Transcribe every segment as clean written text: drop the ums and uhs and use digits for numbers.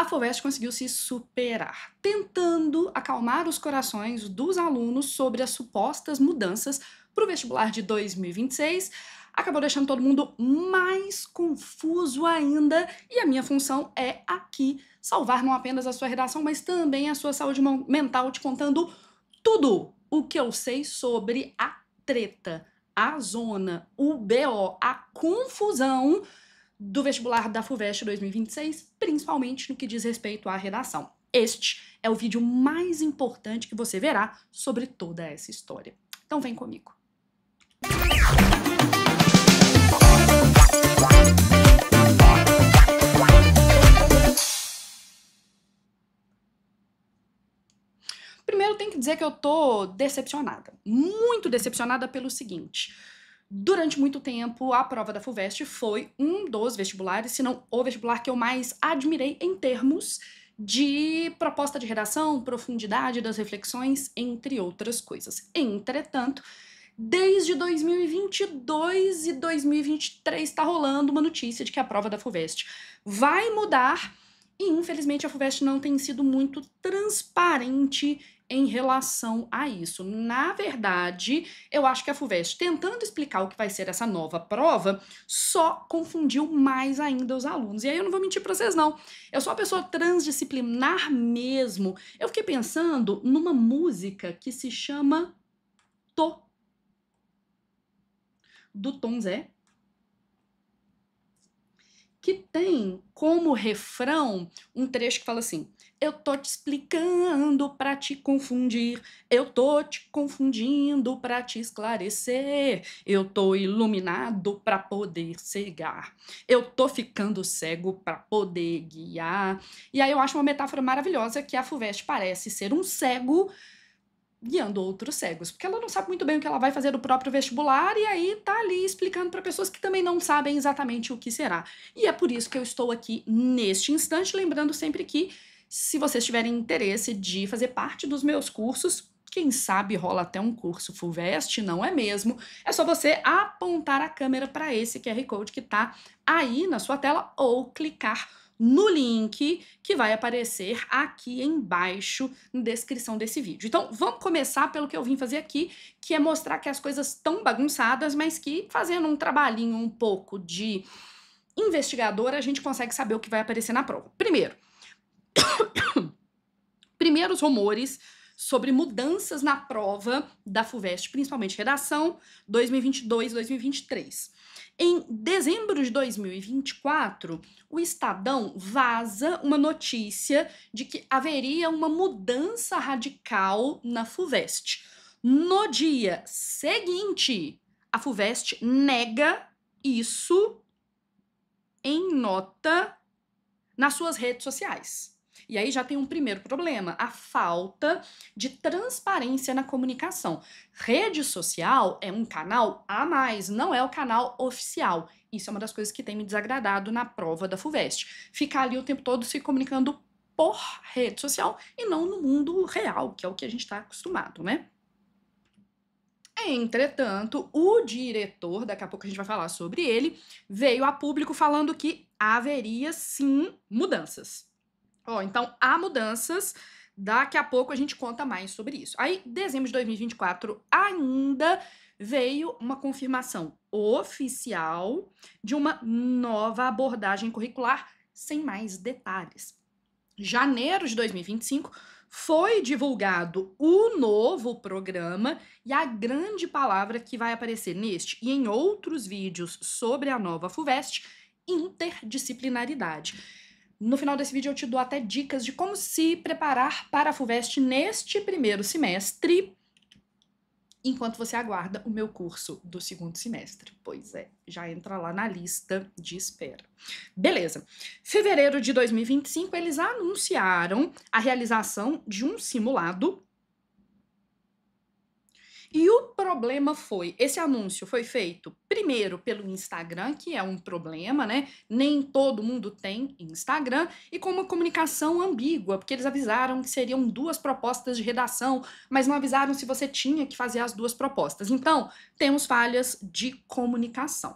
a FUVEST conseguiu se superar, tentando acalmar os corações dos alunos sobre as supostas mudanças para o vestibular de 2026, acabou deixando todo mundo mais confuso ainda, e a minha função é aqui salvar não apenas a sua redação, mas também a sua saúde mental, te contando tudo o que eu sei sobre a treta, a zona, o BO, a confusão do vestibular da FUVEST 2026, principalmente no que diz respeito à redação. Este é o vídeo mais importante que você verá sobre toda essa história. Então vem comigo. Primeiro, tenho que dizer que eu tô decepcionada, muito decepcionada pelo seguinte: durante muito tempo, a prova da FUVEST foi um dos vestibulares, se não o vestibular que eu mais admirei em termos de proposta de redação, profundidade das reflexões, entre outras coisas. Entretanto, desde 2022 e 2023 está rolando uma notícia de que a prova da FUVEST vai mudar e, infelizmente, a FUVEST não tem sido muito transparente em relação a isso. Na verdade, eu acho que a FUVEST, tentando explicar o que vai ser essa nova prova, só confundiu mais ainda os alunos. E aí eu não vou mentir pra vocês, não. Eu sou uma pessoa transdisciplinar mesmo. Eu fiquei pensando numa música que se chama Tô, do Tom Zé, que tem como refrão um trecho que fala assim: eu tô te explicando pra te confundir, eu tô te confundindo pra te esclarecer, eu tô iluminado pra poder cegar, eu tô ficando cego pra poder guiar. E aí eu acho uma metáfora maravilhosa que a FUVEST parece ser um cego guiando outros cegos, porque ela não sabe muito bem o que ela vai fazer do próprio vestibular e aí tá ali explicando para pessoas que também não sabem exatamente o que será. E é por isso que eu estou aqui neste instante, lembrando sempre que, se vocês tiverem interesse de fazer parte dos meus cursos, quem sabe rola até um curso FUVEST, não é mesmo? É só você apontar a câmera para esse QR Code que tá aí na sua tela ou clicar no link que vai aparecer aqui embaixo na descrição desse vídeo. Então, vamos começar pelo que eu vim fazer aqui, que é mostrar que as coisas estão bagunçadas, mas que, fazendo um trabalhinho um pouco de investigador, a gente consegue saber o que vai aparecer na prova. Primeiros rumores sobre mudanças na prova da FUVEST, principalmente redação 2022 e 2023. Em dezembro de 2024, o Estadão vaza uma notícia de que haveria uma mudança radical na FUVEST. No dia seguinte, a FUVEST nega isso em nota nas suas redes sociais. E aí já tem um primeiro problema, a falta de transparência na comunicação. Rede social é um canal a mais, não é o canal oficial. Isso é uma das coisas que tem me desagradado na prova da FUVEST. Ficar ali o tempo todo se comunicando por rede social e não no mundo real, que é o que a gente está acostumado, né? Entretanto, o diretor, daqui a pouco a gente vai falar sobre ele, veio a público falando que haveria sim mudanças. Então, há mudanças, daqui a pouco a gente conta mais sobre isso. Aí, dezembro de 2024, ainda veio uma confirmação oficial de uma nova abordagem curricular, sem mais detalhes. Janeiro de 2025, foi divulgado o novo programa e a grande palavra que vai aparecer neste e em outros vídeos sobre a nova FUVEST: interdisciplinaridade. No final desse vídeo eu te dou até dicas de como se preparar para a FUVEST neste primeiro semestre, enquanto você aguarda o meu curso do segundo semestre. Pois é, já entra lá na lista de espera. Beleza. Fevereiro de 2025, eles anunciaram a realização de um simulado. E o problema foi, esse anúncio foi feito primeiro pelo Instagram, que é um problema, né? Nem todo mundo tem Instagram, e com uma comunicação ambígua, porque eles avisaram que seriam 2 propostas de redação, mas não avisaram se você tinha que fazer as 2 propostas. Então, temos falhas de comunicação.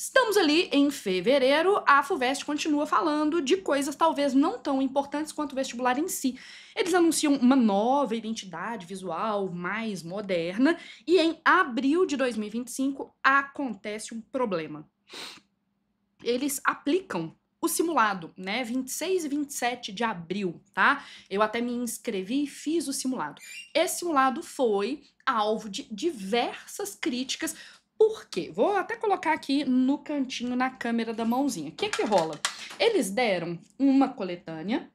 Estamos ali em fevereiro, a FUVEST continua falando de coisas talvez não tão importantes quanto o vestibular em si. Eles anunciam uma nova identidade visual mais moderna e em abril de 2025 acontece um problema. Eles aplicam o simulado, né? 26 e 27 de abril, tá? Eu até me inscrevi e fiz o simulado. Esse simulado foi alvo de diversas críticas. Por quê? Vou até colocar aqui no cantinho, na câmera da mãozinha. O que que rola? Eles deram uma coletânea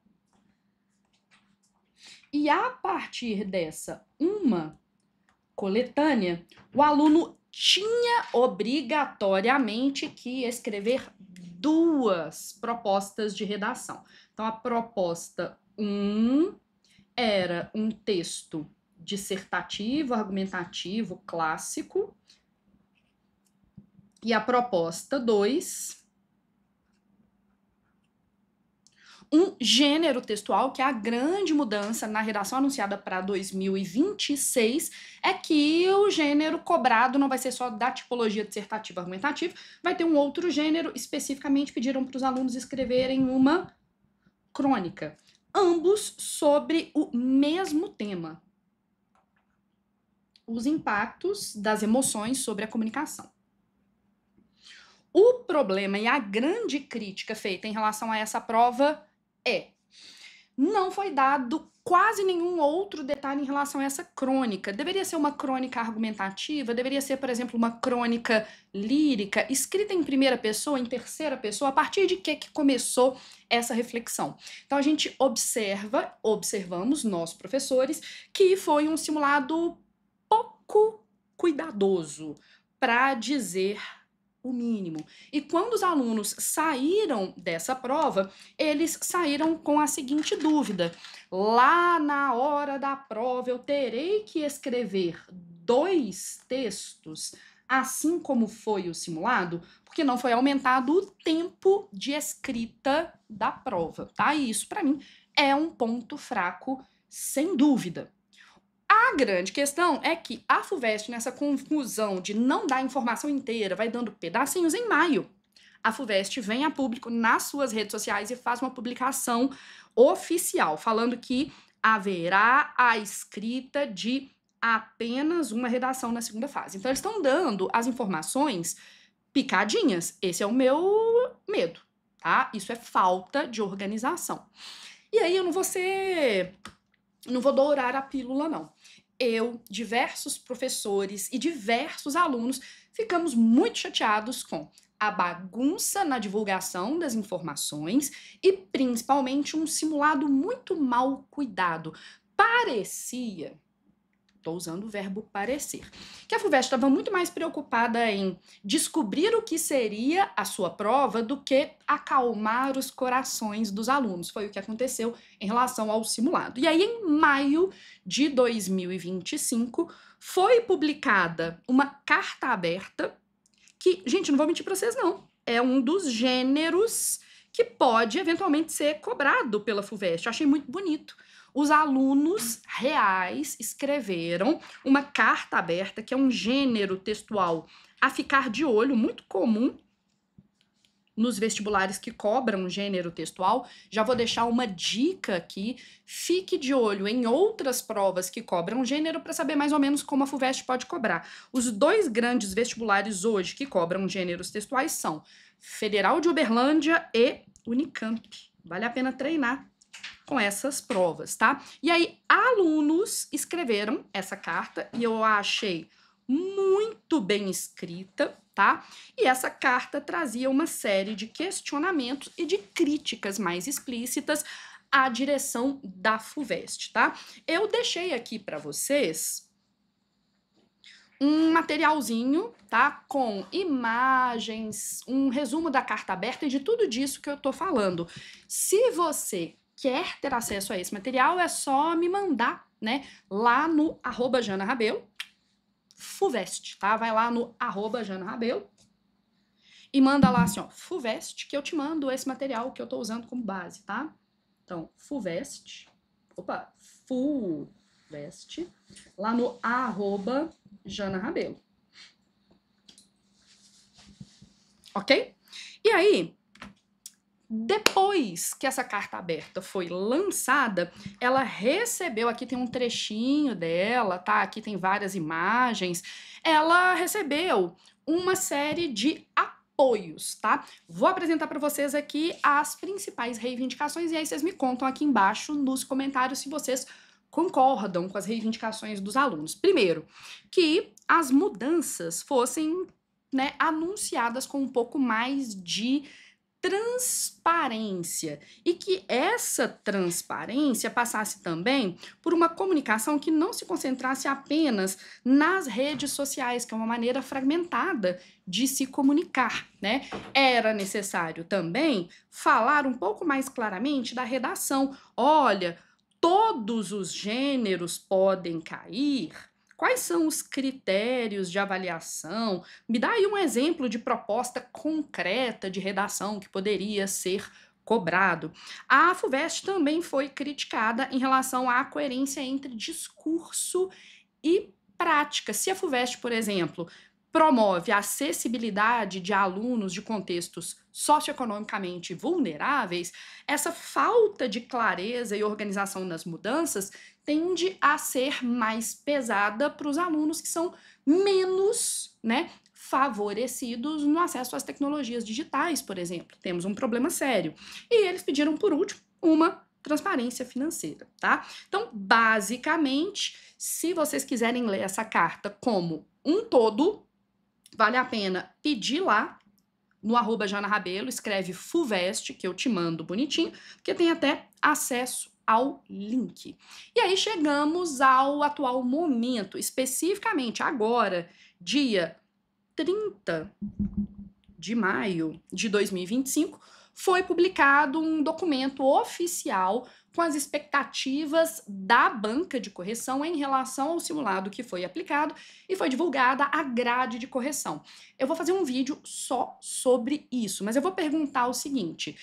e a partir dessa uma coletânea, o aluno tinha obrigatoriamente que escrever duas propostas de redação. Então, a proposta 1 era um texto dissertativo, argumentativo, clássico, e a proposta 2, um gênero textual, que é a grande mudança na redação anunciada para 2026, é que o gênero cobrado não vai ser só da tipologia dissertativa argumentativa, vai ter um outro gênero, especificamente pediram para os alunos escreverem uma crônica, ambos sobre o mesmo tema: os impactos das emoções sobre a comunicação. O problema e a grande crítica feita em relação a essa prova não foi dado quase nenhum outro detalhe em relação a essa crônica. Deveria ser uma crônica argumentativa, deveria ser, por exemplo, uma crônica lírica, escrita em primeira pessoa, em terceira pessoa. A partir de que começou essa reflexão? Então a gente observamos, nós professores, que foi um simulado pouco cuidadoso, para dizer o mínimo. E quando os alunos saíram dessa prova, eles saíram com a seguinte dúvida: lá na hora da prova eu terei que escrever 2 textos, assim como foi o simulado, porque não foi aumentado o tempo de escrita da prova, tá? E isso, para mim, é um ponto fraco, sem dúvida. A grande questão é que a FUVEST, nessa confusão de não dar a informação inteira, vai dando pedacinhos. Em maio, a FUVEST vem a público nas suas redes sociais e faz uma publicação oficial, falando que haverá a escrita de apenas uma redação na segunda fase. Então, eles estão dando as informações picadinhas. Esse é o meu medo, tá? Isso é falta de organização. E aí, eu não vou dourar a pílula, não. Eu, diversos professores e diversos alunos ficamos muito chateados com a bagunça na divulgação das informações e principalmente um simulado muito mal cuidado. Parecia, estou usando o verbo parecer, que a FUVEST estava muito mais preocupada em descobrir o que seria a sua prova do que acalmar os corações dos alunos. Foi o que aconteceu em relação ao simulado. E aí, em maio de 2025, foi publicada uma carta aberta que, gente, não vou mentir para vocês, não, é um dos gêneros que pode eventualmente ser cobrado pela FUVEST. Eu achei muito bonito. Os alunos reais escreveram uma carta aberta, que é um gênero textual a ficar de olho, muito comum nos vestibulares que cobram gênero textual. Já vou deixar uma dica aqui: fique de olho em outras provas que cobram gênero para saber mais ou menos como a FUVEST pode cobrar. Os 2 grandes vestibulares hoje que cobram gêneros textuais são Federal de Uberlândia e Unicamp. Vale a pena treinar com essas provas, tá? E aí, alunos escreveram essa carta e eu a achei muito bem escrita, tá? E essa carta trazia uma série de questionamentos e de críticas mais explícitas à direção da FUVEST, tá? Eu deixei aqui para vocês um materialzinho, tá? Com imagens, um resumo da carta aberta e de tudo disso que eu tô falando. Se você quer ter acesso a esse material, é só me mandar, né? Lá no @JanaRabelo, FUVEST, tá? Vai lá no @JanaRabelo e manda lá assim, ó, FUVEST, que eu te mando esse material que eu tô usando como base, tá? Então, FUVEST, FUVEST, lá no @JanaRabelo. ok? E aí, depois que essa carta aberta foi lançada, ela recebeu, aqui tem um trechinho dela, tá? Aqui tem várias imagens. Ela recebeu uma série de apoios, tá? Vou apresentar para vocês aqui as principais reivindicações e aí vocês me contam aqui embaixo nos comentários se vocês concordam com as reivindicações dos alunos. Primeiro, que as mudanças fossem, né, anunciadas com um pouco mais de transparência e que essa transparência passasse também por uma comunicação que não se concentrasse apenas nas redes sociais, que é uma maneira fragmentada de se comunicar, né? Era necessário também falar um pouco mais claramente da redação. Olha, todos os gêneros podem cair. Quais são os critérios de avaliação? Me dá aí um exemplo de proposta concreta de redação que poderia ser cobrado. A FUVEST também foi criticada em relação à coerência entre discurso e prática. Se a FUVEST, por exemplo, promove a acessibilidade de alunos de contextos socioeconomicamente vulneráveis, essa falta de clareza e organização nas mudanças tende a ser mais pesada para os alunos que são menos, né, favorecidos no acesso às tecnologias digitais, por exemplo. Temos um problema sério. E eles pediram, por último, uma transparência financeira, tá? Então, basicamente, se vocês quiserem ler essa carta como um todo, vale a pena pedir lá no @JanaRabelo, escreve FUVEST, que eu te mando bonitinho, porque tem até acesso ao link. E aí chegamos ao atual momento, especificamente agora, dia 30 de maio de 2025, foi publicado um documento oficial com as expectativas da banca de correção em relação ao simulado que foi aplicado e foi divulgada a grade de correção. Eu vou fazer um vídeo só sobre isso, mas eu vou perguntar o seguinte: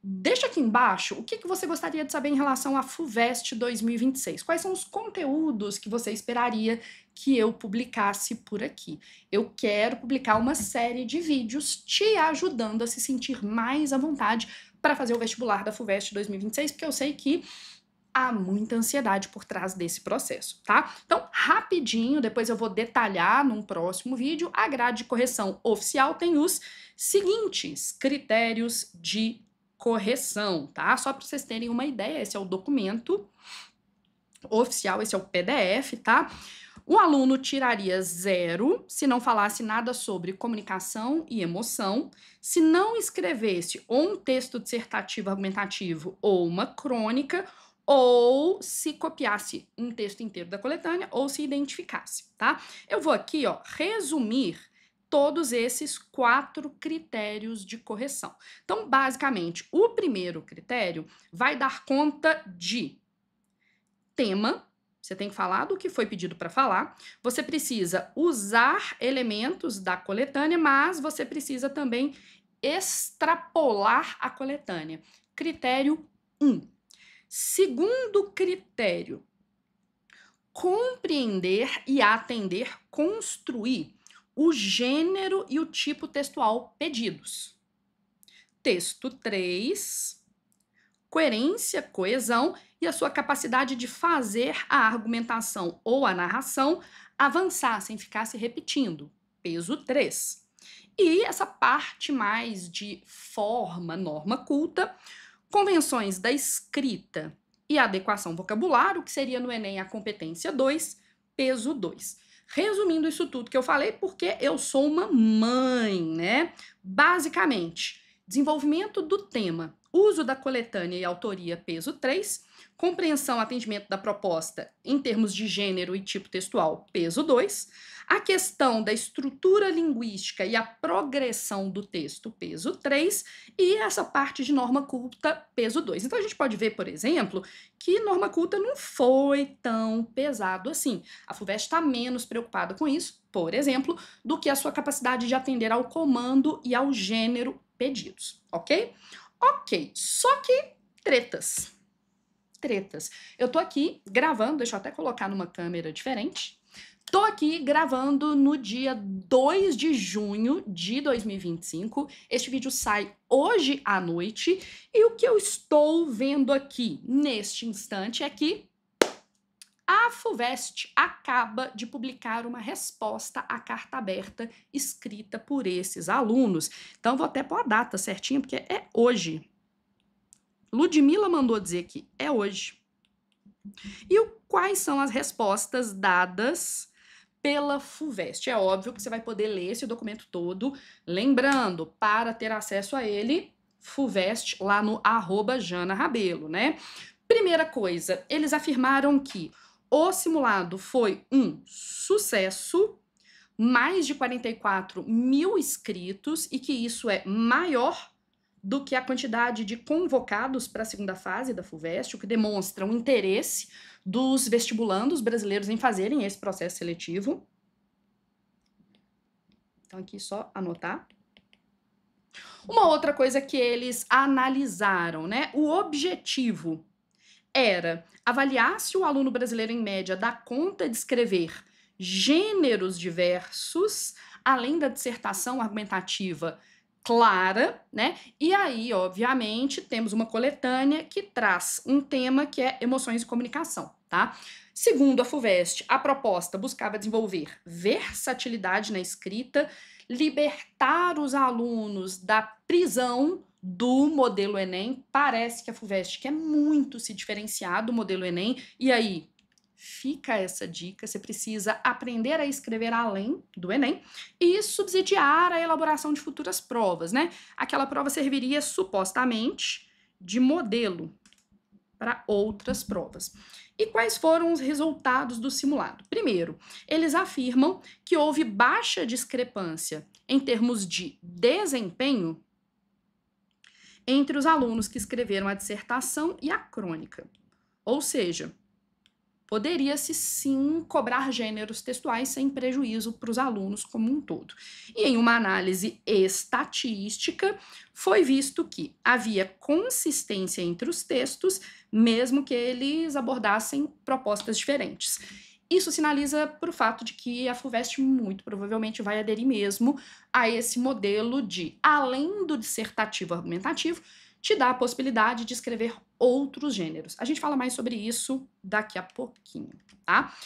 deixa aqui embaixo o que você gostaria de saber em relação à FUVEST 2026. Quais são os conteúdos que você esperaria que eu publicasse por aqui? Eu quero publicar uma série de vídeos te ajudando a se sentir mais à vontade para fazer o vestibular da FUVEST 2026, porque eu sei que há muita ansiedade por trás desse processo, tá? Então, rapidinho, depois eu vou detalhar num próximo vídeo. A grade de correção oficial tem os seguintes critérios de correção, tá? Só para vocês terem uma ideia, esse é o documento oficial, esse é o PDF, tá? O aluno tiraria 0 se não falasse nada sobre comunicação e emoção, se não escrevesse ou um texto dissertativo argumentativo ou uma crônica, ou se copiasse um texto inteiro da coletânea, ou se identificasse, tá? Eu vou aqui, ó, resumir todos esses 4 critérios de correção. Então, basicamente, o primeiro critério vai dar conta de tema. Você tem que falar do que foi pedido para falar. Você precisa usar elementos da coletânea, mas você precisa também extrapolar a coletânea. Critério 1. Segundo critério, compreender e atender, construir o gênero e o tipo textual pedidos. Texto 3, coerência, coesão e a sua capacidade de fazer a argumentação ou a narração avançar sem ficar se repetindo. Peso 3. E essa parte mais de forma, norma culta, convenções da escrita e adequação vocabulário, que seria no Enem a competência 2, peso 2. Resumindo isso tudo que eu falei, porque eu sou uma mãe, né? Basicamente, desenvolvimento do tema, uso da coletânea e autoria, peso 3, compreensão, atendimento da proposta em termos de gênero e tipo textual, peso 2, a questão da estrutura linguística e a progressão do texto, peso 3, e essa parte de norma culta, peso 2. Então a gente pode ver, por exemplo, que norma culta não foi tão pesado assim. A FUVEST está menos preocupada com isso, por exemplo, do que a sua capacidade de atender ao comando e ao gênero pedidos, ok? Ok, só que tretas. Eu tô aqui gravando, deixa eu até colocar numa câmera diferente. Tô aqui gravando no dia 2 de junho de 2025. Este vídeo sai hoje à noite e o que eu estou vendo aqui neste instante é que a FUVEST acaba de publicar uma resposta à carta aberta escrita por esses alunos. Então vou até pôr a data certinha porque é hoje. Ludmila mandou dizer que é hoje. E quais são as respostas dadas pela FUVEST? É óbvio que você vai poder ler esse documento todo. Lembrando, para ter acesso a ele, FUVEST lá no @JanaRabelo, né? Primeira coisa, eles afirmaram que o simulado foi um sucesso, mais de 44 mil inscritos, e que isso é maior do que a quantidade de convocados para a segunda fase da FUVEST, o que demonstra um interesse dos vestibulandos brasileiros em fazerem esse processo seletivo. Então, aqui só anotar. Uma outra coisa que eles analisaram, né? O objetivo era avaliar se o aluno brasileiro, em média, dá conta de escrever gêneros diversos, além da dissertação argumentativa clara, né? E aí, obviamente, temos uma coletânea que traz um tema que é emoções e comunicação, tá? Segundo a FUVEST, a proposta buscava desenvolver versatilidade na escrita, libertar os alunos da prisão do modelo Enem. Parece que a FUVEST quer muito se diferenciar do modelo Enem, e aí fica essa dica, você precisa aprender a escrever além do Enem e subsidiar a elaboração de futuras provas, né? Aquela prova serviria supostamente de modelo para outras provas. E quais foram os resultados do simulado? Primeiro, eles afirmam que houve baixa discrepância em termos de desempenho entre os alunos que escreveram a dissertação e a crônica. Ou seja, poderia-se sim cobrar gêneros textuais sem prejuízo para os alunos como um todo. E em uma análise estatística, foi visto que havia consistência entre os textos, mesmo que eles abordassem propostas diferentes. Isso sinaliza para o fato de que a FUVEST muito provavelmente vai aderir mesmo a esse modelo de, além do dissertativo argumentativo, te dá a possibilidade de escrever outros gêneros. A gente fala mais sobre isso daqui a pouquinho, tá?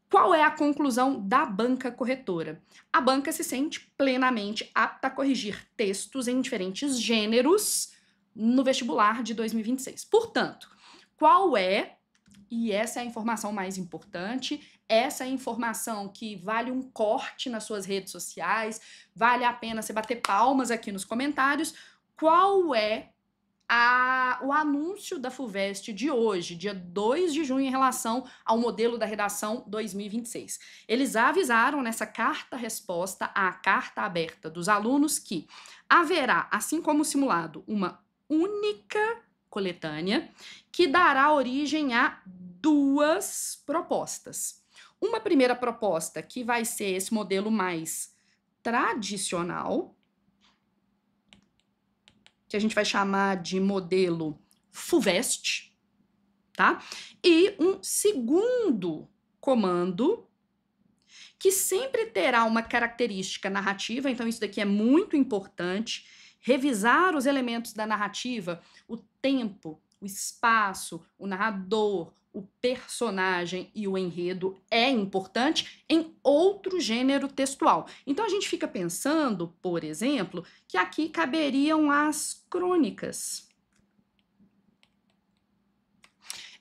Qual é a conclusão da banca corretora? A banca se sente plenamente apta a corrigir textos em diferentes gêneros no vestibular de 2026. Portanto, qual é, e essa é a informação mais importante, essa é a informação que vale um corte nas suas redes sociais, vale a pena você bater palmas aqui nos comentários, qual é o anúncio da FUVEST de hoje, dia 2 de junho, em relação ao modelo da redação 2026. Eles avisaram nessa carta-resposta à carta aberta dos alunos que haverá, assim como o simulado, uma única coletânea que dará origem a duas propostas. Uma primeira proposta que vai ser esse modelo mais tradicional, que a gente vai chamar de modelo FUVEST, tá? E um segundo comando que sempre terá uma característica narrativa, então isso daqui é muito importante, revisar os elementos da narrativa, o tempo, o espaço, o narrador, o personagem e o enredo é importante em outro gênero textual. Então a gente fica pensando, por exemplo, que aqui caberiam as crônicas.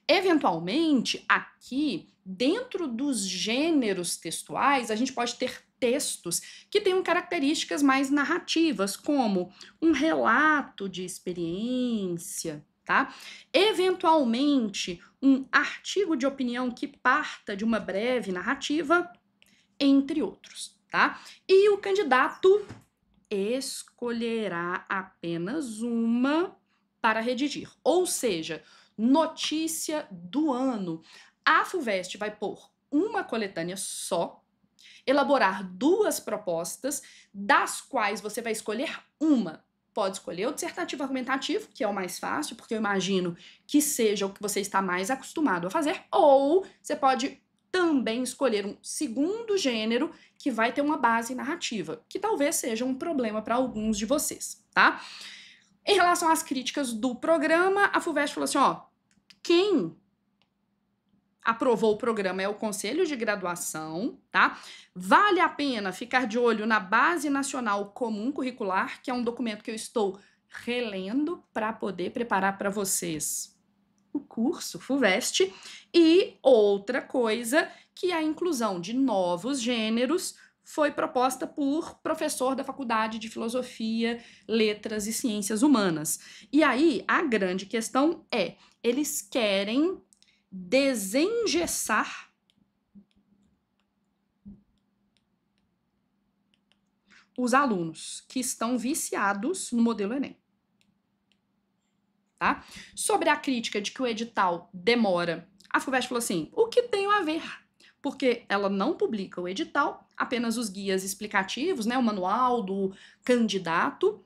Eventualmente, aqui, dentro dos gêneros textuais, a gente pode ter textos que tenham características mais narrativas, como um relato de experiência, tá? Eventualmente, um artigo de opinião que parta de uma breve narrativa, entre outros, tá? E o candidato escolherá apenas uma para redigir, ou seja, notícia do ano. A FUVEST vai pôr uma coletânea só, elaborar duas propostas, das quais você vai escolher uma. Pode escolher o dissertativo argumentativo, que é o mais fácil, porque eu imagino que seja o que você está mais acostumado a fazer, ou você pode também escolher um segundo gênero que vai ter uma base narrativa, que talvez seja um problema para alguns de vocês, tá? Em relação às críticas do programa, a FUVEST falou assim, ó, quem aprovou o programa é o Conselho de Graduação, tá? Vale a pena ficar de olho na Base Nacional Comum Curricular, que é um documento que eu estou relendo para poder preparar para vocês o curso FUVEST. E outra coisa, que a inclusão de novos gêneros foi proposta por professor da Faculdade de Filosofia, Letras e Ciências Humanas. E aí, a grande questão é, eles querem desengessar os alunos que estão viciados no modelo Enem. Tá? Sobre a crítica de que o edital demora, a FUVEST falou assim, o que tem a ver? Porque ela não publica o edital, apenas os guias explicativos, né, o manual do candidato.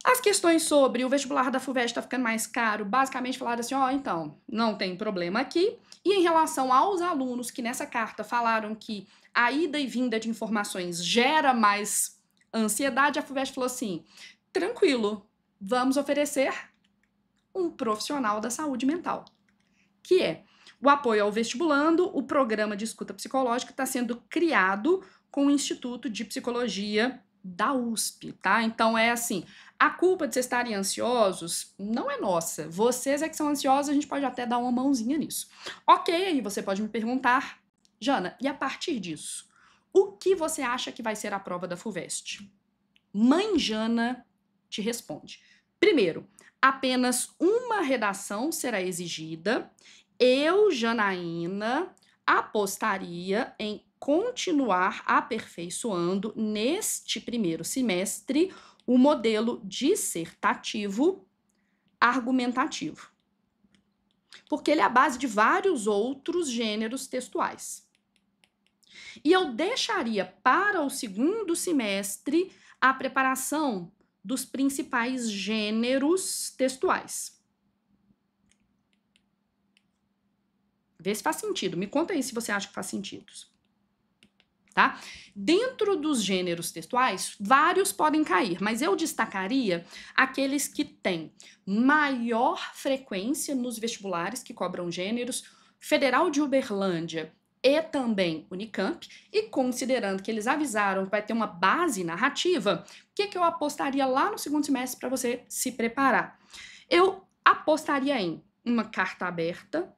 As questões sobre o vestibular da FUVEST está ficando mais caro, basicamente falaram assim, ó, então, não tem problema aqui. E em relação aos alunos que nessa carta falaram que a ida e vinda de informações gera mais ansiedade, a FUVEST falou assim, tranquilo, vamos oferecer um profissional da saúde mental, que é o apoio ao vestibulando, o programa de escuta psicológica está sendo criado com o Instituto de Psicologia da USP, tá? Então é assim, a culpa de vocês estarem ansiosos não é nossa, vocês é que são ansiosos, a gente pode até dar uma mãozinha nisso. Ok, aí você pode me perguntar, Jana, e a partir disso, o que você acha que vai ser a prova da FUVEST? Mãe Jana te responde. Primeiro, apenas uma redação será exigida. Eu, Janaína, apostaria em continuar aperfeiçoando neste primeiro semestre o modelo dissertativo argumentativo, porque ele é a base de vários outros gêneros textuais. E eu deixaria para o segundo semestre a preparação dos principais gêneros textuais. Vê se faz sentido. Me conta aí se você acha que faz sentido. Tá? Dentro dos gêneros textuais, vários podem cair, mas eu destacaria aqueles que têm maior frequência nos vestibulares que cobram gêneros, Federal de Uberlândia e também Unicamp, e considerando que eles avisaram que vai ter uma base narrativa, o que eu apostaria lá no segundo semestre para você se preparar? Eu apostaria em uma carta aberta,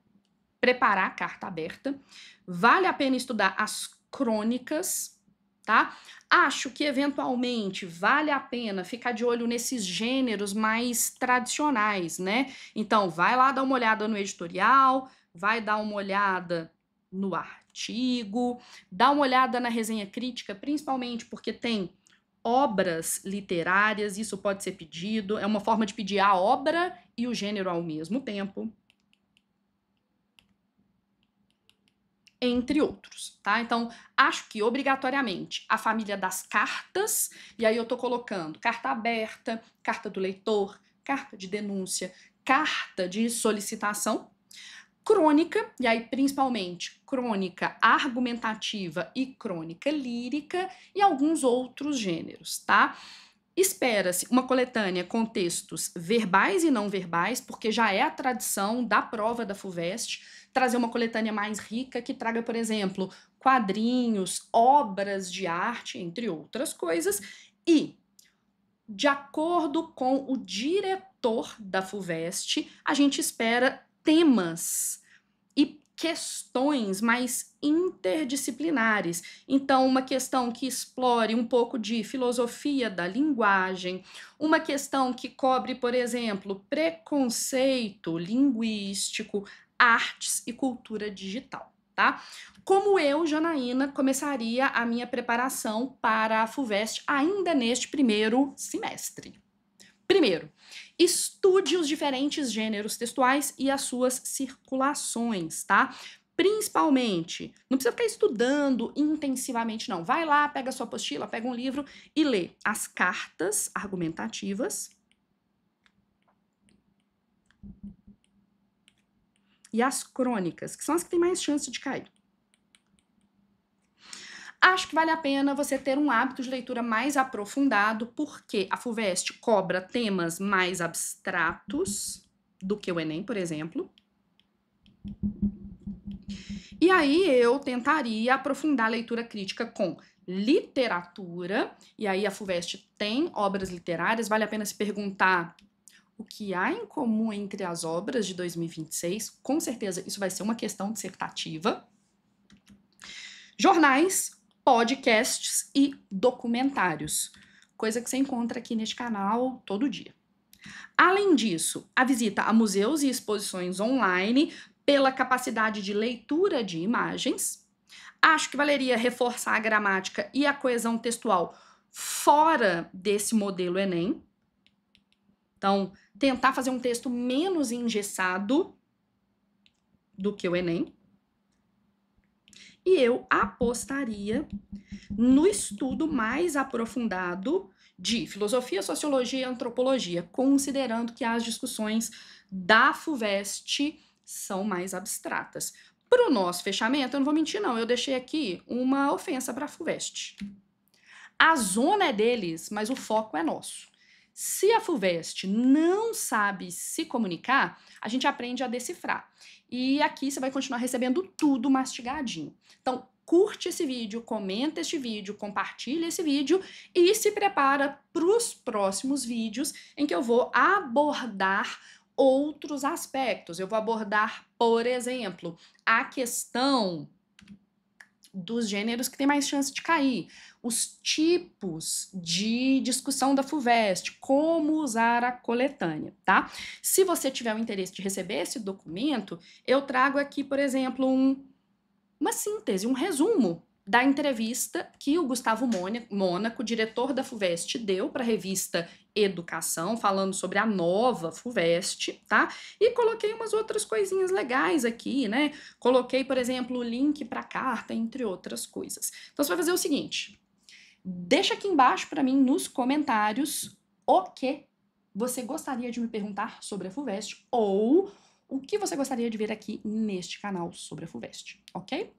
preparar a carta aberta, vale a pena estudar as crônicas, tá? Acho que eventualmente vale a pena ficar de olho nesses gêneros mais tradicionais, né? Então, vai lá dar uma olhada no editorial, vai dar uma olhada no artigo, dá uma olhada na resenha crítica, principalmente porque tem obras literárias, isso pode ser pedido, é uma forma de pedir a obra e o gênero ao mesmo tempo. Entre outros, tá? Então, acho que obrigatoriamente a família das cartas, e aí eu tô colocando carta aberta, carta do leitor, carta de denúncia, carta de solicitação, crônica, e aí principalmente crônica argumentativa e crônica lírica e alguns outros gêneros, tá? Espera-se uma coletânea com textos verbais e não verbais, porque já é a tradição da prova da FUVEST trazer uma coletânea mais rica que traga, por exemplo, quadrinhos, obras de arte, entre outras coisas, e de acordo com o diretor da FUVEST, a gente espera temas e questões mais interdisciplinares. Então, uma questão que explore um pouco de filosofia da linguagem, uma questão que cobre, por exemplo, preconceito linguístico, artes e cultura digital, tá? Como eu, Janaína, começaria a minha preparação para a FUVEST ainda neste primeiro semestre? Primeiro, estude os diferentes gêneros textuais e as suas circulações, tá? Principalmente, não precisa ficar estudando intensivamente, não. Vai lá, pega sua apostila, pega um livro e lê as cartas argumentativas e as crônicas, que são as que têm mais chance de cair, Acho que vale a pena você ter um hábito de leitura mais aprofundado, porque a FUVEST cobra temas mais abstratos do que o Enem, por exemplo. E aí eu tentaria aprofundar a leitura crítica com literatura, e aí a FUVEST tem obras literárias, vale a pena se perguntar o que há em comum entre as obras de 2026, com certeza isso vai ser uma questão dissertativa. Jornais, podcasts e documentários, coisa que você encontra aqui neste canal todo dia. Além disso, a visita a museus e exposições online pela capacidade de leitura de imagens. Acho que valeria reforçar a gramática e a coesão textual fora desse modelo Enem. Então, tentar fazer um texto menos engessado do que o Enem. E eu apostaria no estudo mais aprofundado de filosofia, sociologia e antropologia, considerando que as discussões da FUVEST são mais abstratas. Para o nosso fechamento, eu não vou mentir não, eu deixei aqui uma ofensa para a FUVEST. A zona é deles, mas o foco é nosso. Se a FUVEST não sabe se comunicar, a gente aprende a decifrar. E aqui você vai continuar recebendo tudo mastigadinho. Então, curte esse vídeo, comenta este vídeo, compartilha esse vídeo e se prepara para os próximos vídeos em que eu vou abordar outros aspectos. Eu vou abordar, por exemplo, a questão dos gêneros que tem mais chance de cair, os tipos de discussão da FUVEST, como usar a coletânea, tá? Se você tiver o interesse de receber esse documento, eu trago aqui, por exemplo, uma síntese, um resumo da entrevista que o Gustavo Mônaco, diretor da FUVEST, deu para a revista Educação, falando sobre a nova FUVEST, tá? E coloquei umas outras coisinhas legais aqui, né? Coloquei, por exemplo, o link para a carta, entre outras coisas. Então, você vai fazer o seguinte, deixa aqui embaixo para mim nos comentários o que você gostaria de me perguntar sobre a FUVEST ou o que você gostaria de ver aqui neste canal sobre a FUVEST, ok?